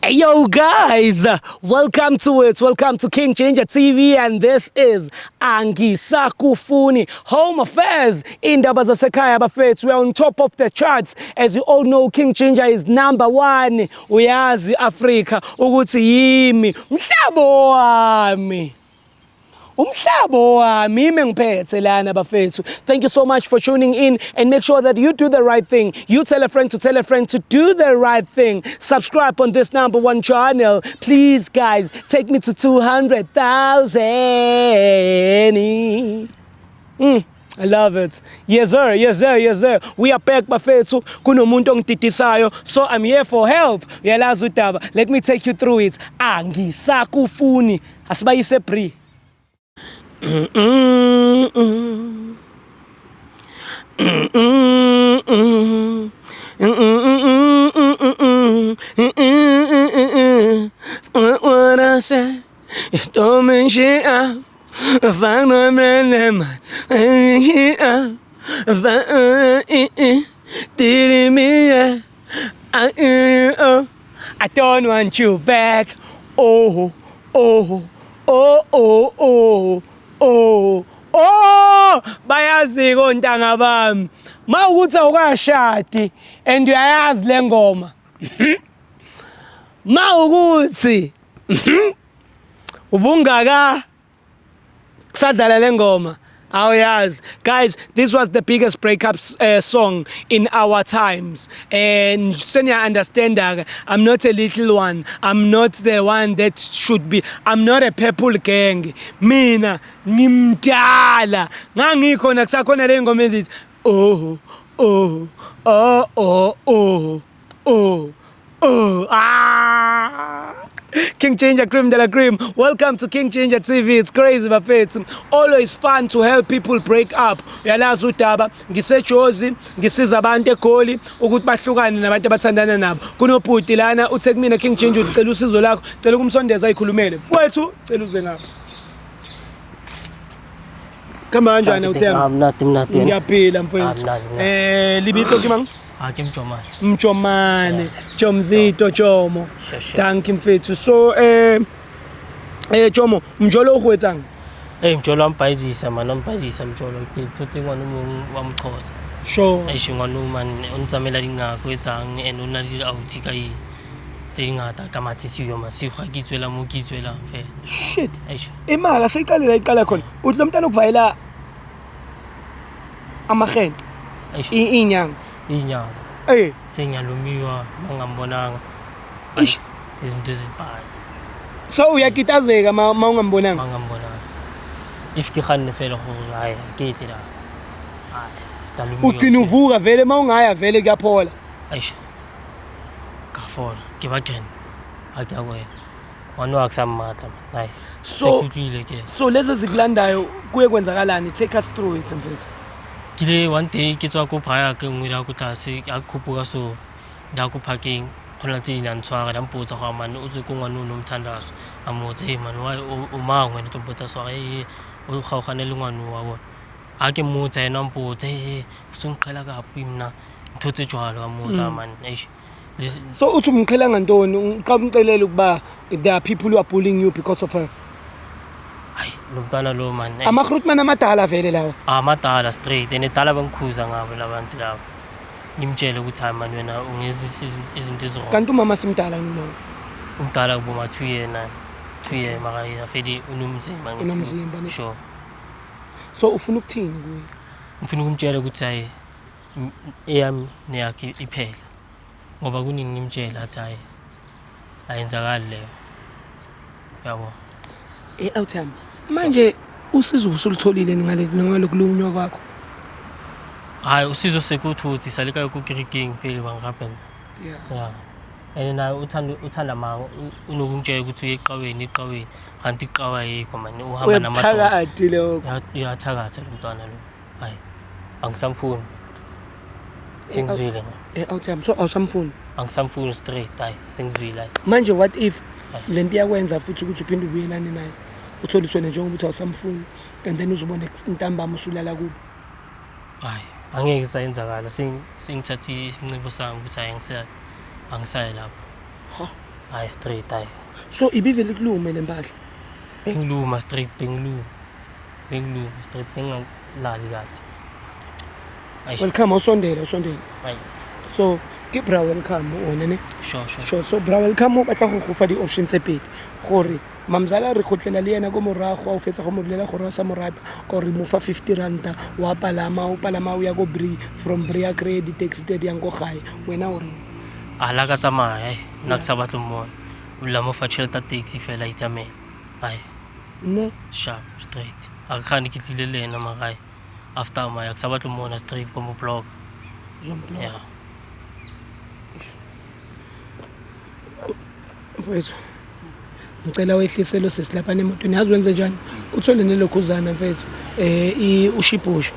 Hey yo guys, welcome to it. Welcome to King Ginger TV, and this is Angisakufuni Home Affairs in Indaba Zasekhaya bafethu. We are on top of the charts. As you all know, King Ginger is #1. Uyazi Africa ukuthi yimi mhlabo wami. Umhlabo wami ngiphethe lana bafethu. Thank you so much for tuning in, and make sure that you do the right thing. You tell a friend to do the right thing. Subscribe on this #1 channel. Please guys, take me to 200,000. I love it. Yes sir, yes sir, yes sir. We are back bafethu. Kunomuntu ongiditisayo, so I'm here for help. Uyalazi udaba. Let me take you through it. Angisakufuni. Asibayise pre. What I say, don't mention find my man, I don't want you back. Oh, oh, oh, oh, oh. Bayazi kontanga bami mawukuthi awukashadi and uyayazi lengoma mawukuthi ubungaka kusadlala lengoma awuyazi. Guys, this was the biggest breakup song in our times, and senior understand that I'm not a little one, I'm not the one that should be, I'm not a purple gang, mina ngimdala ngangikhona kusakhona le ngoma ezithi oh oh oh oh oh oh oh King Ginger, cream de la cream. Welcome to King Ginger TV. It's crazy bafethu. Always fun to help people break up. Uyalazi udaba, ngisejozi, ngisiza abantu eGoli ukuthi bahlukane nabantu abathandana nabo. Kunobhuti lana uthe kumina King Ginger ucela usizo lakho, cela ukumsondeza ayikhulumele. Mfowethu, cela uze ngapha. Kama kanjani uthemba? Nothing. Ngiyaphila mfowethu. Libitlo kimang? Mchomane, Chomzito Chomo. Thank you mfethu. So Chomo, mjolo ukwetanga? Mjolo ampayizisa man, ampayizisa mjolo. Ngithuthi ngwana wamXhosa. Sure. Ngwana man untsamela dingako etsang and ona di auti ka e tsengata ka matsisiyo masigwa ke tswela mo ke tswela fe. Shit. Imala seyiqalela iqala khona. Uthi lo mntana ukuvayela amagene. Inyanga. Senyalumiwa mangambonanga. Izinto ezibhayi. So uyakitazeka mawungambonanga? Mangambonanga. If ke khanne fela go hayi ke etse la. Ugcina uvuka vele mawungaya vele kuyaphola. Kafola ke bakhen. Akuyakwe. Wano akusamatha man. Hayi. Sekuhlile ke. So lezi zikulandayo kuye kwenzakalani? Take us through it mfethu. Kile one day ke tswa ko phaya ke ngwira go tlase a khuphuka so da ko parking khona tse dina ntshwara da mpotsa go amane o tswe ko ngwana no mthandazo a motse hey man why o mangwe ne tompotsa so e o gaugane le ngwana wa bona a ke motsa ena mpotsa he so nqela ka hapu mina nthotse jwalo a motsa man. So uthi umqhela ngantoni uqa umcelela ukuba there are people who are bullying you because of her? Hayi lo mntwana lo man amakrutman amadala vele lawa amadala straight enedala bangikhuza ngabo labantu labo ngimtshele ukuthi hayi man wena ungezisa izinto ezonke. Kanti umama simdala nina? Umdala kuba 2 years na 2 years makayina fedi unomzimba ngithi sure. So ufuna ukuthini kuye? Ngifuna ukumtshela ukuthi hayi eyami neyakhe iphela ngoba kuningi ngimtshela athi hayi ayenzakali leyo yabo. Awuthami manje usizo usulitholile ngalokulunywa kwakho? Hayi usizo sekuthuthi salika ku Kriking vele bangaphela. Yeah. And na uthanda manga unokungitshela ukuthi uye eqaweni kanti iqawa yikho man uhamba namadoda. Uyathakathi lokho. Uyathakatha lo mntwana lo. Hayi angisamfuni. Sengizwile. Awuthami so awusamfuni? Angisamfuni straight hayi sengizwile. Manje what if lento yakwenza futhi ukuthi uphinde ubuye nani naye utholiswe njengoba uthi awusamfuni and then uzobona intambama usulala kubo? Hayi angeke sayenzakala singithathi isinxibo sami ukuthi hayi angisaye lapho. hayi straight hayi So ibivele kulume lempahla. bengiluma straight bengiluma straight bengalali kahle hayi Welcome usondela. hayi So ke bra welcome wena ne. sure So bra welcome ba tla go fa di options tse pedi gore mamzala re khotlela le yena go morago o fetsa go mo bolela gore o sa morata or mo fa 50 rand wa palama o ya go Bri from Bri ya credit taxi te di yang go gae wena o re ala ka tsamaya nna ke sa batlo mmona o la mo fa tšhelete taxi fela itsamela hayi ne sharp straight a khane ke tlile le ena magae after maya ke sa batlo mmona straight ko mo blog zomplo yeah mfethu ngicela wehliselo sesilapha nemotweni yazi wenze njani uthole nelokhuzana mfethu ushipusha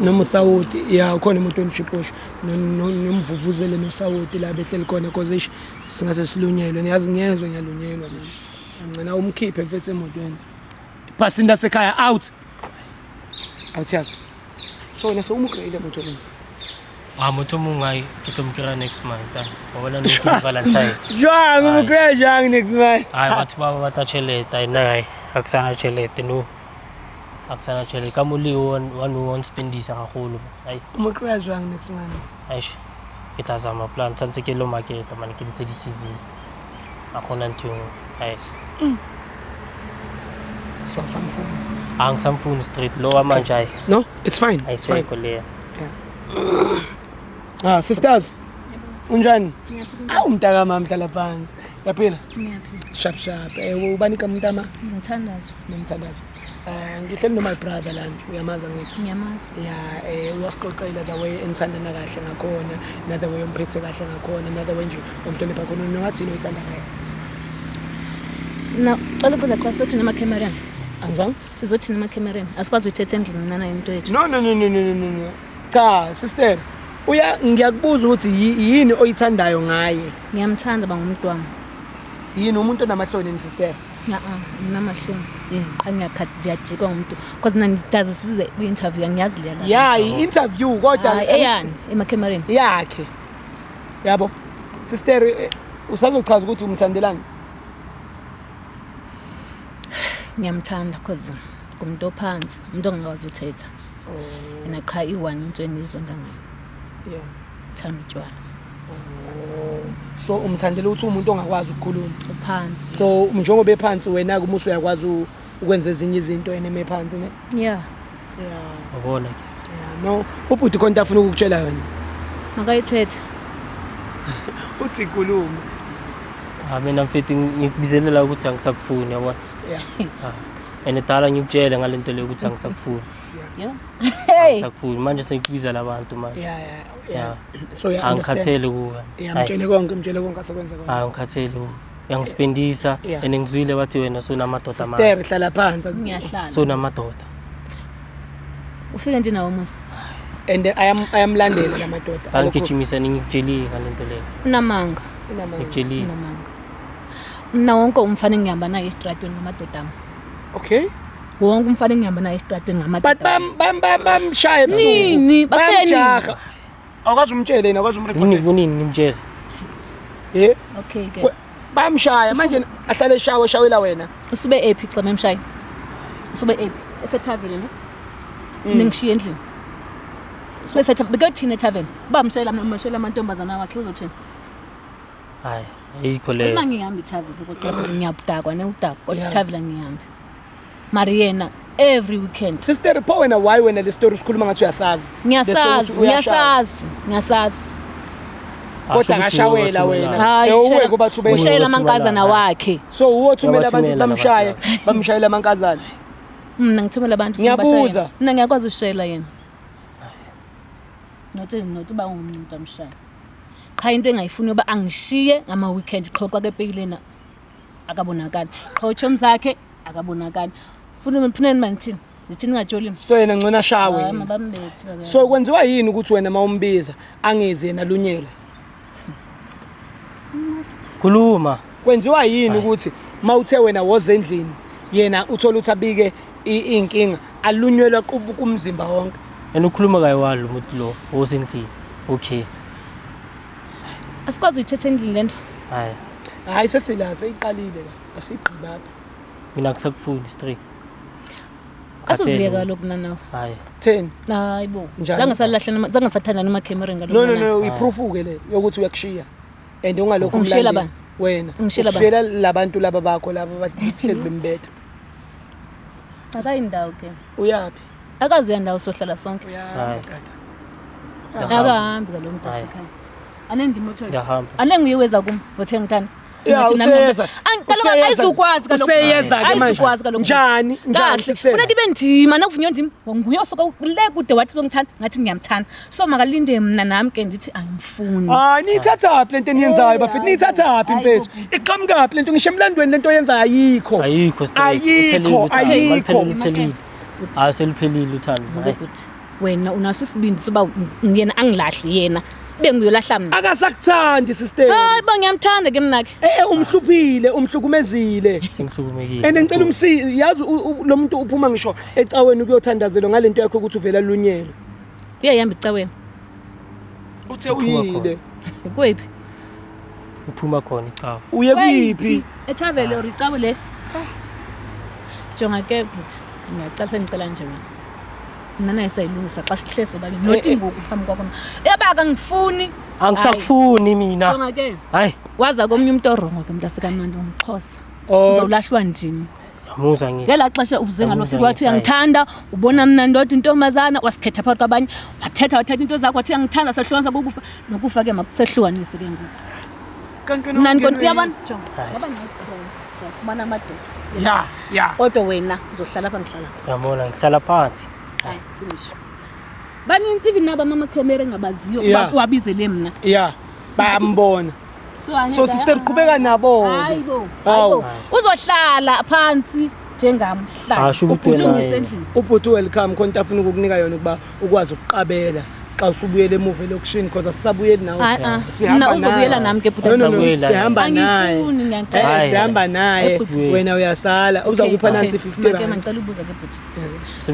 nomusawuti ya khona emotweni ushipusha nomvuvuzele nosawuti la behleli khona cause singase silunyelwe niyazi ngiyezwe ngiyalunyelwa ngicela umkhiphe mfethu emotweni passenger sekhaya out yakho so naso umugrade emotweni motho mongwe ai ke tlo mo kry-a next month wa bona no ke valentine jwang umugrade jang next month ai batho ba batla tšhelete ai nna ai a ke sana tšhelete no a ke sana tšhelete ka moleo wa no spendisa gagolo ai umugrade jang next month aish ke tla zama plan tshwanetse ke lo marketa mane ke ntse di-cv a gona ntho ai so samfuni angisamfuni straight lowa manje ai no it's fine ayisekho leya sisters unjani umntaka mama mhlala phansi yaphila Ngiyaphila. sharp ubani ka mntama Ngithandazo. nomthandazo ngihleli no my brother lana uyamaza ngithi Ngiyamazi. ya uyasiqoqela the way enithandana kahle ngakhona another way umphethe kahle ngakhona another way nje umhlonipha khona nowathini uyithanda ngayo Na, cela ukubuza xa sizothi nama-cameron. angizange Sizothi nama-cameron. Asikwazi uyithethe endlini nana into yethu. no cha sister ngiyakubuza ukuthi yini oyithandayo ngaye Ngiyamthanda bangumntu wami. yini umuntu onamahloni sister Nginamahloni. Ngiyadikwa ngumuntu. Because mina ngidazi size kwi-interview angiyazi leya la. ya i-interview kodwa Eyani ema-cameron. yakhe yabo sister usazochaza ukuthi umthandelani Ngiyamthanda because ngumuntu ophansi, umuntu ongakwazi uthetha. Yena qha i-one into enizonda ngayo. yeah Thanda utshwala. so umthandela ukuthi umuntu ongakwazi ukukhuluma Uphansi. so njengoba ephansi wena ke umusu uyakwazi ukwenza ezinye izinto yena ephansi ne Yeah. ubona ke no ubhuti konta afuna ukukutshela yona Makayithethe. uthi khuluma mina mfethu ngikubizelela ukuthi angisakufuni yabona yeah and dala ngikutshele ngalento leyo ukuthi angisakufuni Yeah. Hey. angisakufuni manje sengikubiza labantu manje yeah so yeah angikhathele kuwe mtshele konke asekwenza konke hayi ngikhathele uyangispendisa Yeah. and ngizwile bathi wena sonamadoda manje sister hlala phansi Ngiyahlala. sonamadoda Ufike nje nawo musa. and ayamlandela lamadoda angigijimisa ngikujelile ngalento leyo Unamanga. ngikujelile Unamanga. Mina wonke umfana engihamba naye estradweni ngamadoda ami. okay Wonke umfana engihamba naye estradweni but ngamadoda ami. bamshaye Nini? Bakushayeni? akwazi umtshele yena akwazi umreport kunini ngimtshele yeah Okay ke. bamshaya manje ahlale shawela wena Usube ephi xa memshayi? Usube ephi? Esethaveni ne? Ningishiye endlini. Usube sethaveni. Bekuthina ethaveni. Bamshayela amantombazana wakhe uzothini? hayi ayikho leyo Uma ngihamba ethaveni kodwa nje ngiyabudakwa neudakwa kodwa ethaveni ngihamba. Mariana every weekend. sister pho wena why wena le story sikhuluma ngathi uyasazi Ngiyasazi. kodwa ngashawela wena Hayi, uwe kuba thube ushayela amankazana wakhe. so uwothumela abantu Wabathumela bamshayela amankazana Mina ngithumela abantu Ngiyabuza. Mina ngiyakwazi ushayela yena. Not ba umuntu amshaya. Cha into engayifuni uba angishiye ngama weekend xoxa ke peyilena akabonakali. Qhotsho zakhe akabonakali. Funa umphuneni manithini? Ngithini ngajoli. so yena ngcona shawe Hayi mabambethi baba. so kwenziwa yini ukuthi wena mawumbiza angeze yena lunyelwe khuluma kwenziwa yini ukuthi mawuthe wena woze endlini yena uthola ukuthi abike inkinga alunyelwa qubu kumzimba wonke and ukhuluma kayi walo umuntu lo osendlini okay Asikwazi uyithethe endlini lento. hayi sesila seyiqalile la asigqiba apha mina kusakufuni straight asuziyeka lokhu nanawo hayi 10 hayibo Njani? zange sathanda nama camera ngalokho no iproof ke le yokuthi uyakushiya and ungalokho Ungishiyela bani? wena Ungishiyela bani? ushiyela labantu laba bakho laba bahlezi bembetha akayindawo ke uyapi akazi uyandawo sohlala sonke uyapi akahambi kalomuntu asekhaya anendimo othola ngiyahamba anenguye weza kum othe ngithanda Yeah, useyeza. kaloku ayizukwazi kaloku Useyeza ke manje. ayizukwazi kaloku Njani? Njani kahle sister? funeka ibe ndima nakuvunywa ndim nguye osoka le kude wathi uzongithanda ngathi ngiyamthanda so makalinde mina nami ke ndithi angimfuni Hayi niyithatha phi lento eniyenzayo bafethu niyithatha phi impethu iqhamuka phi lento ngisho emlandweni lento oyenza ayikho ayikho ayikho aseliphelile uthando ngobe buthi wena unaso isibindi soba yena angilahli yena bengiyolahla mina akasakuthandi sister hayi bangiyamthanda ke mina ke umhluphile umhlukumezile sengihlukumekile and ngicela umsizi yazi lo muntu uphuma ngisho ecaweni ukuyothandazela ngalento yakho ukuthi uvela lunyelo uyayihamba icaweni uthe uyile kwephi uphuma khona icawa uye kuphi ethavele or icawe le jonga ke buthi ngiyacela sengicela nje wena mina nayisayilungisa xa sihleze babe nothi ngoku phambi kwakho yabaka ngifuni angisakufuni mina jonga ke hayi waza komnye umuntu orongo ke mntasekamnandi umxhosa uzawulahlwa ndini yamuza ngithi ngela xesha uze ngalofika wathi uyangithanda ubona mina ndodwa intombazana wasikhetha phakathi kwabanye wathetha into zakho wathi uyangithanda sehlukanisa kokufa nokufa ke makusehlukanise ke ngoku kanti nani konke uyabona jonga yaba ngiyafumana amadoda ya kodwa wena uzohlala apha ngihlala yabona ngihlala phansi hayi finish baninzi even naba mama camera engabaziyo wabizele mina ya bayambona so sister qhubeka nabo hayibo uzohlala phansi njengamhlala asho ulungise endlini ubhuti welcome konke afuna ukukunika yona kuba ukwazi ukuqabela xa usubuyele emuva elokushini because asisabuyeli nawe mina uzobuyela nami ke bhuti sihamba naye angifuni ngiyacela sihamba naye wena uyasala uzakupha nansi 50 rand rand ngicela ubuza ke bhuti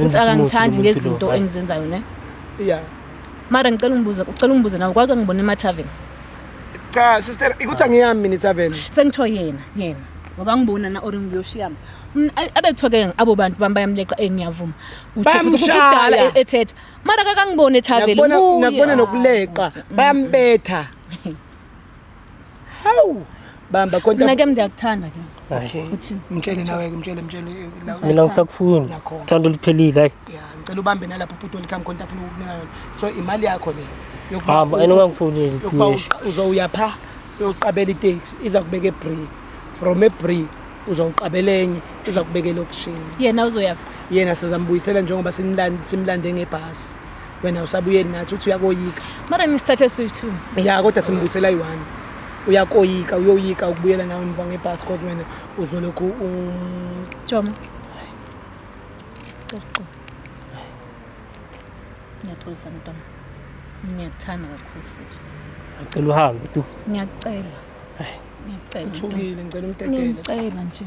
uthi akangithandi ngezinto engizenzayo ne yeah mara ngicela ungibuze nawe kwake ngibona emathaveni cha sister ikuthi angiyami mina ithaveni sengitho yena wakangibona na or ngiyoshiyama abekuthoke abo bantu bamba yamleqa ngiyavuma uthi ukudala ethetha mara kakangibone ethaveni nakubona nokuleqa bayambetha hawu bamba konke mina ke ndiyakuthanda ke okay uthi mtshele nawe ke mtshele mina ngisakufuni thando liphelile hayi ya ngicela ubambe nalapho ubhuti welcome konke afuna ukukunika yona so imali yakho le hamba enongangifuni uzoya pha uyoqabela itaxi iza kubeka eBree from eBree uzawuqabela enye iza kubeka elokushini yena uzoyapha yena sizambuyisela njengoba simlande ngebhasi wena usabuyeli nathi uthi uyakoyika mara nisithathe soyi2 ya kodwa simbuyisela i1 uyakoyika uyoyika ukubuyela nawe emva ngebhasi kodwa wena uzolokhu Joma ngiyathokoza mntwana ngiyathanda kakhulu futhi ngicela uhambe tu ngiyacela uthukile ngicela umtetele ngicela nje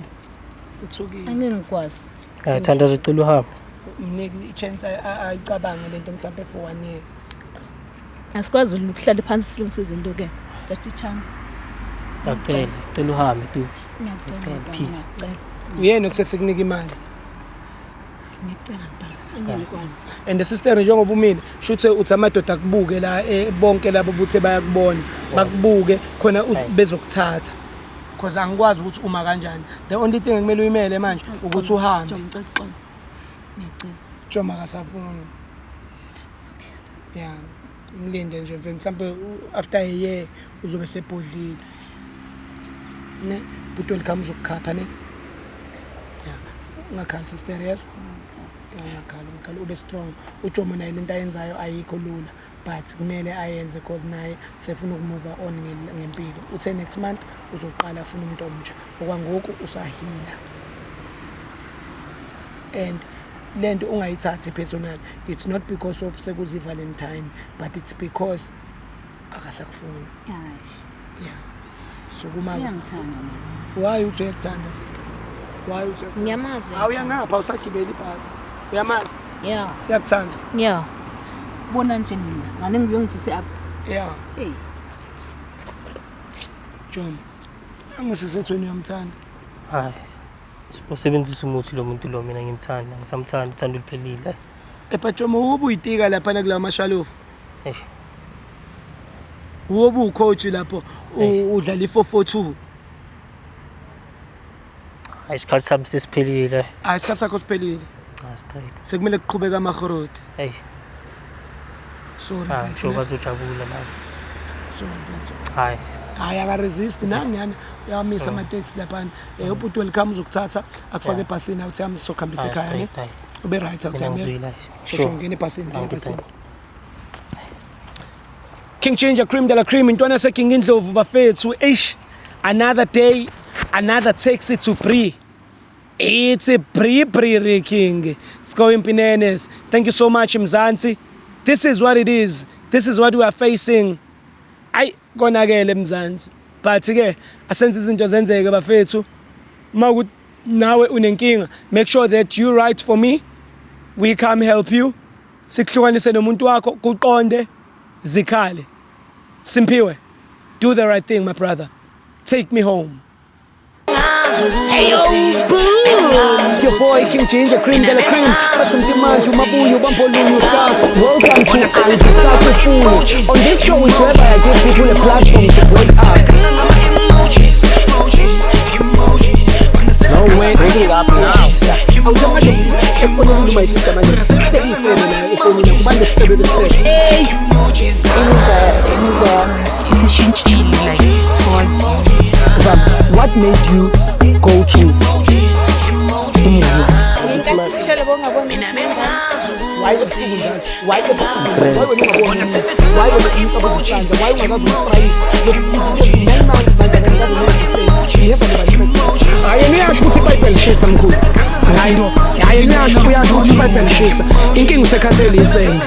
uthukile angengikwazi ngiyathandazela ngicela uhambe mnike ichance ayicabange lento mhlawumbe for 1 year asikwazi ukuhlala phansi silungise izinto ke just a chance ngicela uhambe tu ngiyacela peace uyena okusekunika imali ngiyacela mntwana angengikwazi and sister njengoba umile shuthe uthi amadoda akubuke la bonke labo buthe bayakubona bakubuke khona bezokuthatha because angikwazi ukuthi uma kanjani the only thing ekumele uyimele manje ukuthi uhambe ngiyacela ngiyacela Joma kasafuni yeah umlinde nje mhlawumbe after a year uzobe sebhodlile ne but welcome uzokukhapha ne yeah ungakhali sister yes ngakhala ube strong uJomo naye lento ayenzayo ayikho lula but kumele ayenze because naye sefuna ukumove on ngempilo uthe next month uzoqala afuna umuntu omtsha okwangoku usahila and lento ungayithathi personal it's not because of sekuzi Valentine but it's because akasakufuni yeah so kuma ngiyangithanda why uthi uyakuthanda why uthi ngiyamazi awuyangapha usagibela ibhasi uyamazi yeah uyakuthanda yeah bona nje mina ngane ngiyongizise apha yeah hey Jom Angisizethwe uyamthanda. Hayi. Sibosebenzisa umuthi lo muntu lo mina ngimthanda. Ngisamthanda uthando liphelile. Ephathoma ubuyitika lapha nakula mashalofu. Eh. Wobu coach lapho udlala i442. Isikhathi sami sesiphelile. Isikhathi sakho siphelile. Straight. Sekumele kuqhubeka amahoroti. Hey. Sorry. Njoba zojabula la. Sorry mfethu. Hayi. Hayi akaresist nangiyana uyamisa ama-text lapha ubhuti welcome uzokuthatha akufake ebhasini awuthi yami sokuhambisa ekhaya ne ube right awuthi yami sure ngene ebhasini King Ginger Cream de la Cream intwana seking indlovu bafethu another day another taxi to Bree. It's a Bree King. It's going Pinenes. Thank you so much Mzansi. This is what it is. This is what we are facing. Konakele Mzansi. But ke asenze izinto zenzeke bafethu. Makuthi nawe unenkinga, make sure that you write for me. We come help you. Sikuhlukanise nomuntu wakho kuqonde zikhale. Simpiwe. Do the right thing my brother. Take me home. Hey yo, boom! It's your boy King Ginger Cream de la Cream. But some demand to Mabuyu Bambolunu Stars. Welcome to Angisakufuni. On this show is whereby I give people a platform to break up. No way, bring it up now. Hey! What made you go to inkinga usekhathele isena